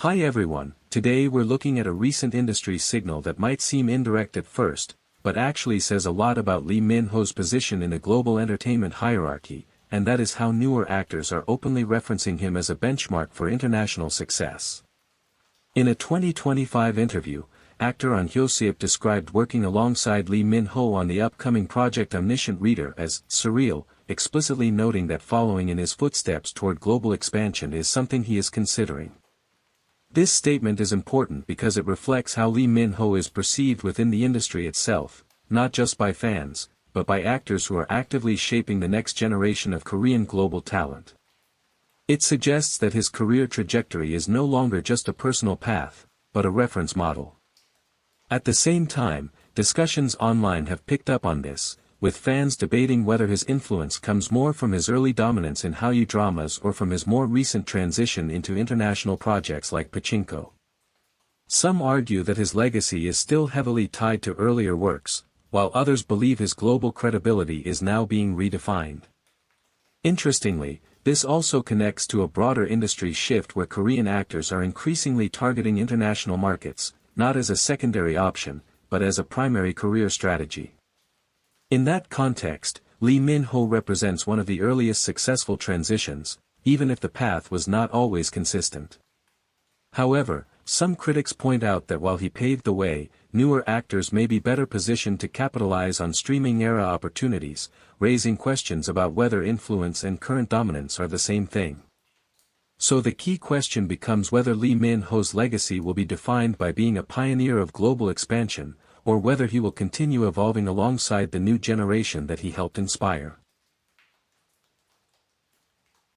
Hi everyone, today we're looking at a recent industry signal that might seem indirect at first, but actually says a lot about Lee Min-ho's position in the global entertainment hierarchy, and that is how newer actors are openly referencing him as a benchmark for international success. In a 2025 interview, actor Ahn Hyo-seop described working alongside Lee Min-ho on the upcoming project Omniscient Reader as surreal, explicitly noting that following in his footsteps toward global expansion is something he is considering. This statement is important because it reflects how Lee Min-ho is perceived within the industry itself, not just by fans, but by actors who are actively shaping the next generation of Korean global talent. It suggests that his career trajectory is no longer just a personal path, but a reference model. At the same time, discussions online have picked up on this, with fans debating whether his influence comes more from his early dominance in Hallyu dramas or from his more recent transition into international projects like Pachinko. Some argue that his legacy is still heavily tied to earlier works, while others believe his global credibility is now being redefined. Interestingly, this also connects to a broader industry shift where Korean actors are increasingly targeting international markets, not as a secondary option, but as a primary career strategy. In that context, Lee Min-ho represents one of the earliest successful transitions, even if the path was not always consistent. However, some critics point out that while he paved the way, newer actors may be better positioned to capitalize on streaming-era opportunities, raising questions about whether influence and current dominance are the same thing. So the key question becomes whether Lee Min-ho's legacy will be defined by being a pioneer of global expansion, or whether he will continue evolving alongside the new generation that he helped inspire.